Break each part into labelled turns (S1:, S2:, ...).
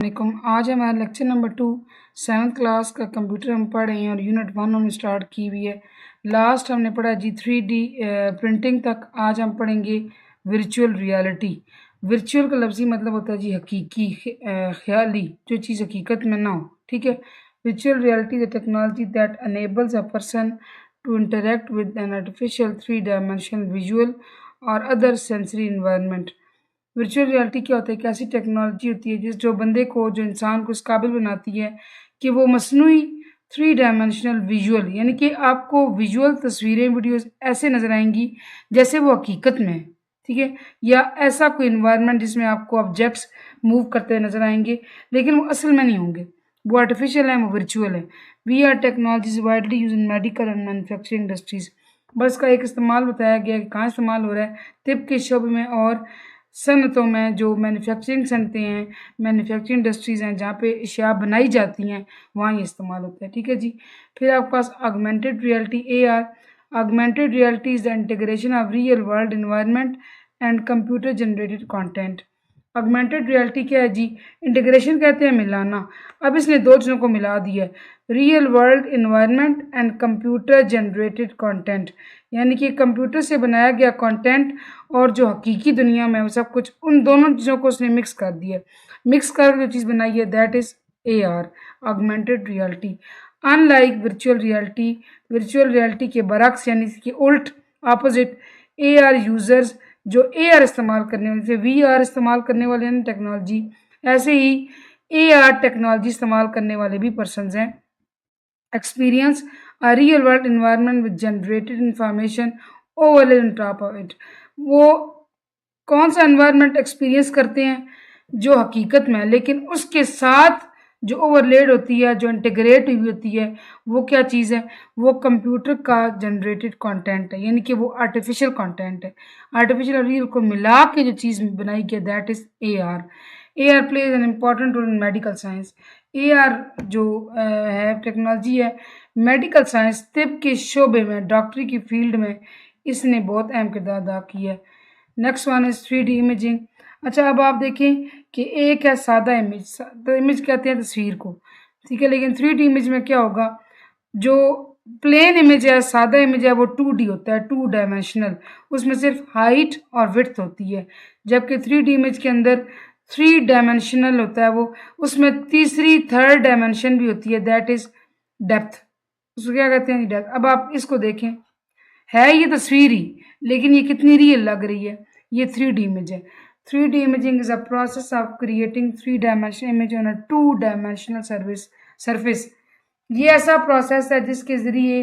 S1: वालेकुम। आज हमारा लेक्चर नंबर 2 7th क्लास का कंप्यूटर हम पढ़ रहे हैं और यूनिट 1 हमने स्टार्ट की हुई है। लास्ट हमने पढ़ा जी 3D प्रिंटिंग तक। आज हम पढ़ेंगे वर्चुअल रियलिटी। वर्चुअल का लफ्ज़ी मतलब होता है जी हकीकी, ख्याली, जो चीज़ हकीकत में ना हो। ठीक है। Virtual reality the technology that enables a person to interact with an artificial 3 dimensional visual और other sensory environment. Virtual reality क्या होता है? एक ऐसी टेक्नोलॉजी होती है जो बंदे को, जो इंसान को इस काबिल बनाती है कि वो मसनूई 3 डायमेंशनल विजुअल, यानी कि आपको विजुअल तस्वीरें, वीडियोस ऐसे नज़र आएंगी जैसे वो हकीकत में है। ठीक है। या ऐसा कोई इन्वायरमेंट जिसमें आपको ऑब्जेक्ट्स मूव करते हुए नज़र आएंगे, लेकिन वो असल में नहीं होंगे, वो आर्टिफिशियल है, वो वर्चुअल है। V R technologies widely use in medical and manufacturing industries. बस का एक इस्तेमाल बताया गया कि कहाँ इस्तेमाल हो रहा है, तिब के शोबे में और सनतों में, जो मैन्युफैक्चरिंग सनतें हैं, मैन्युफैक्चरिंग इंडस्ट्रीज़ हैं, जहाँ पे अशिया बनाई जाती हैं, वहाँ ये इस्तेमाल होता है। ठीक है जी। फिर आपके पास augmented reality AR। Augmented reality is the integration of real world environment and computer generated content. Augmented reality क्या है जी? इंटीग्रेशन कहते हैं मिलाना। अब इसने दो चीज़ों को मिला दिया है, real world environment and computer generated content, यानी कि कंप्यूटर से बनाया गया कंटेंट और जो हकीकी दुनिया में वो सब कुछ, उन दोनों चीज़ों को उसने मिक्स कर दिया। मिक्स कर जो चीज़ बनाई है, that is AR, augmented reality. Unlike virtual reality के बरक्स, यानी कि उल्ट, ऑपोजिट, AR यूज़र्स जो AR इस्तेमाल करने वाले, जैसे VR इस्तेमाल करने वाले हैं टेक्नोलॉजी, ऐसे ही AR टेक्नोलॉजी इस्तेमाल करने वाले भी पर्सनस हैं। Experience a real world environment with generated information overlaid on top of it. वो कौन सा एनवायरनमेंट एक्सपीरियंस करते हैं जो हकीकत में है, लेकिन उसके साथ जो ओवरलेड होती है, जो इंटीग्रेट हुई होती है, वो क्या चीज़ है? वो कंप्यूटर का जनरेटेड कंटेंट है, यानी कि वो आर्टिफिशियल कंटेंट है। आर्टिफिशियल और रियल को मिला के जो चीज़ बनाई गई, that is AR। AR plays an important role in medical science. AR जो है टेक्नोलॉजी है, मेडिकल साइंस, तिब के शोबे में, डॉक्टरी की फील्ड में इसने बहुत अहम किरदार अदा किया है। Next one is 3D imaging. अच्छा, अब आप देखें कि एक है सादा इमेज, तो इमेज कहते हैं तस्वीर को, ठीक है, लेकिन 3D इमेज में क्या होगा? जो प्लेन इमेज है, सादा इमेज है, वो 2D होता है, 2 डायमेंशनल, उसमें सिर्फ हाइट और विड्थ होती है। जबकि 3D इमेज के अंदर 3 डायमेंशनल होता है, वो उसमें तीसरी, थर्ड डायमेंशन भी होती है, दैट इज डेप्थ। उसको क्या कहते हैं? डेप्थ। अब आप इसको देखें, है ये तस्वीर ही, लेकिन ये कितनी रियल लग रही है। ये 3D इमेज है। 3D imaging is a process of creating 3 dimensional image on a 2 dimensional surface. ये ऐसा प्रोसेस है जिसके ज़रिए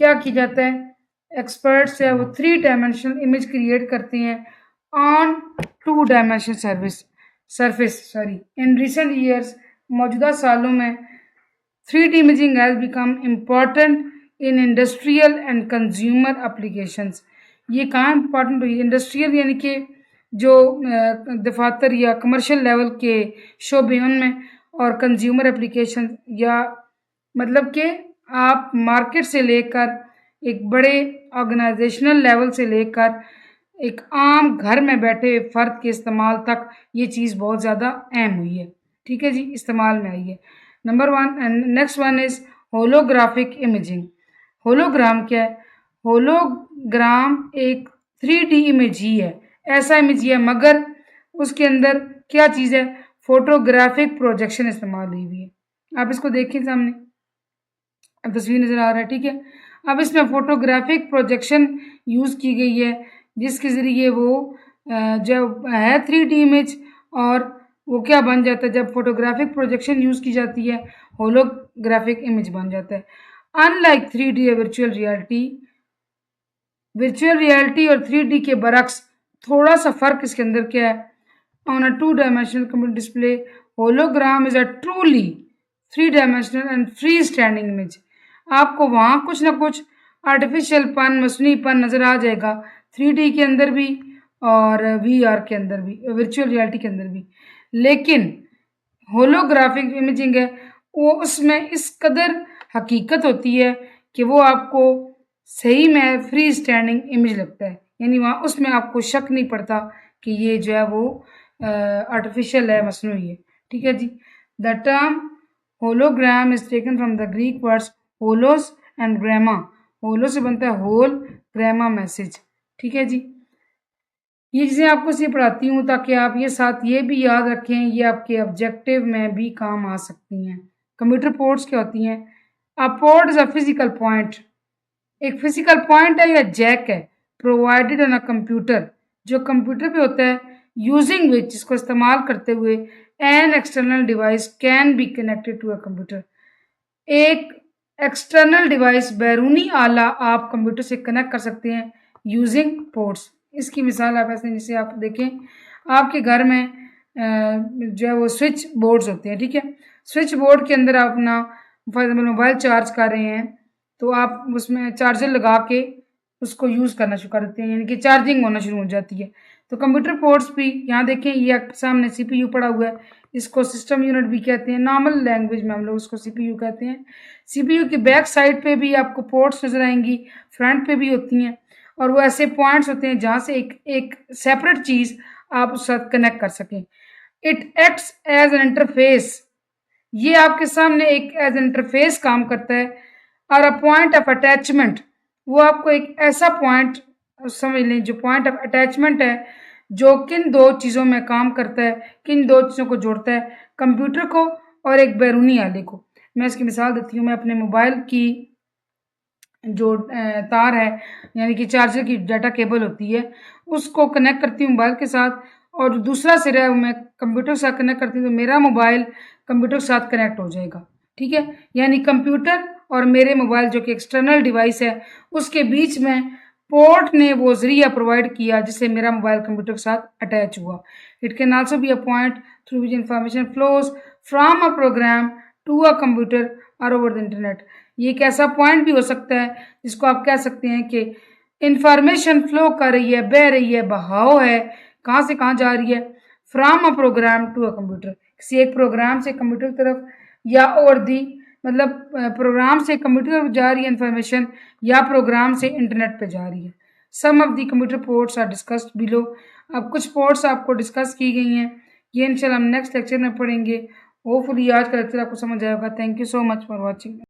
S1: क्या किया जाता है? एक्सपर्ट्स है वो 3 डायमेंशनल इमेज क्रिएट करते हैं on 2 dimensional surface. In recent years, मौजूदा सालों में, 3D imaging has become important in industrial and consumer applications। ये कहाँ इम्पॉर्टेंट हुई? इंडस्ट्रियल, यानी कि जो दफातर या कमर्शियल लेवल के शोबे उनमें, और कंज्यूमर एप्लीकेशन, या मतलब कि आप मार्केट से लेकर एक बड़े ऑर्गेनाइजेशनल लेवल से लेकर एक आम घर में बैठे हुए फ़र्द के इस्तेमाल तक ये चीज़ बहुत ज़्यादा अहम हुई है। ठीक है जी, इस्तेमाल में आई है। Number 1 and next one is holographic imaging. Hologram क्या है? होलोग्राम एक 3D इमेज ही है, ऐसा इमेज ही है, मगर उसके अंदर क्या चीज़ है? फोटोग्राफिक प्रोजेक्शन इस्तेमाल हुई हुई है। आप इसको देखिए सामने, अब तस्वीर नज़र आ रहा है, ठीक है। अब इसमें फोटोग्राफिक प्रोजेक्शन यूज़ की गई है, जिसके ज़रिए वो जब है 3D इमेज, और वो क्या बन जाता है? जब फोटोग्राफिक प्रोजेक्शन यूज़ की जाती है, होलोग्राफिक इमेज बन जाता है। अनलाइक 3D या वर्चुअल रियलिटी और 3D के बरक्स थोड़ा सा फ़र्क इसके अंदर क्या है? On a 2 dimensional computer display, hologram is a truly 3 dimensional and free standing image. आपको वहाँ कुछ ना कुछ आर्टिफिशियल पन, मसनूईपन नज़र आ जाएगा, 3D के अंदर भी और VR के अंदर भी, वर्चुअल रियलिटी के अंदर भी। लेकिन होलोग्राफिक इमेजिंग है, वो उसमें इस कदर हकीकत होती है कि वो आपको सही में फ्री स्टैंडिंग इमेज लगता है, यानी वहाँ उसमें आपको शक नहीं पड़ता कि ये जो है वो आर्टिफिशियल है, मसनूई है। ठीक है जी। The term hologram is taken from the Greek words holos and gramma. Holo से बनता है होल, ग्रामा मैसेज। ठीक है जी, ये चीज़ें आपको इसलिए पढ़ाती हूँ ताकि आप ये साथ ये भी याद रखें, ये आपके ऑब्जेक्टिव में भी काम आ सकती हैं। कंप्यूटर पोर्ट्स क्या होती हैं? A port is a physical point, एक फिजिकल पॉइंट है या जैक है प्रोवाइडेड ऑन अ कंप्यूटर, जो कंप्यूटर पे होता है, यूजिंग विच, इसको इस्तेमाल करते हुए an external device can be connected to a computer. एक एक्सटर्नल डिवाइस बैरूनी आला आप कंप्यूटर से कनेक्ट कर सकते हैं यूजिंग पोर्ट्स। इसकी मिसाल आप ऐसे जैसे आप देखें आपके घर में जो है वो स्विच बोर्ड्स होते हैं। ठीक है, स्विच बोर्ड के अंदर आप अपना फॉर एग्जाम्पल मोबाइल चार्ज कर रहे हैं तो आप उसमें चार्जर लगा के उसको यूज़ करना शुरू कर देते हैं, यानी कि चार्जिंग होना शुरू हो जाती है। तो कंप्यूटर पोर्ट्स भी यहाँ देखें, ये सामने सीपीयू पड़ा हुआ है, इसको सिस्टम यूनिट भी कहते हैं, नॉर्मल लैंग्वेज में हम लोग उसको सीपीयू कहते हैं। सीपीयू की बैक साइड पे भी आपको पोर्ट्स नजर आएंगी, फ्रंट पे भी होती हैं, और वो ऐसे पॉइंट्स होते हैं जहाँ से एक सेपरेट चीज़ आप उसके साथ कनेक्ट कर सकें। It acts as an interface, ये आपके सामने एक एज इंटरफेस काम करता है। और अ पॉइंट ऑफ अटैचमेंट, वो आपको एक ऐसा पॉइंट समझ लें जो पॉइंट ऑफ अटैचमेंट है, जो किन दो चीज़ों में काम करता है, किन दो चीज़ों को जोड़ता है, कंप्यूटर को और एक बैरूनी आले को। मैं इसकी मिसाल देती हूँ। मैं अपने मोबाइल की जो तार है, यानी कि चार्जर की डाटा केबल होती है, उसको कनेक्ट करती हूँ मोबाइल के साथ, और दूसरा सिरा है मैं कंप्यूटर के साथ कनेक्ट करती हूँ, तो मेरा मोबाइल कंप्यूटर के साथ कनेक्ट हो जाएगा। ठीक है, यानी कंप्यूटर और मेरे मोबाइल जो कि एक्सटर्नल डिवाइस है, उसके बीच में पोर्ट ने वो जरिया प्रोवाइड किया जिससे मेरा मोबाइल कंप्यूटर के साथ अटैच हुआ। It can also be a point through which information flows from a program to a computer और ओवर द इंटरनेट। ये एक ऐसा पॉइंट भी हो सकता है जिसको आप कह सकते हैं कि इंफॉर्मेशन फ्लो कर रही है, बह रही है, बहाव है, कहाँ से कहाँ जा रही है, from a program to a computer, किसी एक प्रोग्राम से कंप्यूटर की तरफ, या और दी मतलब प्रोग्राम से कंप्यूटर तरफ जा रही है इंफॉर्मेशन, या प्रोग्राम से इंटरनेट पे जा रही है। Some of the computer ports are discussed below. अब कुछ पोर्ट्स आपको डिस्कस की गई हैं, ये इंशाल्लाह हम नेक्स्ट लेक्चर में पढ़ेंगे। होपफुली आज का लेक्चर आपको समझ आएगा। Thank you so much for watching.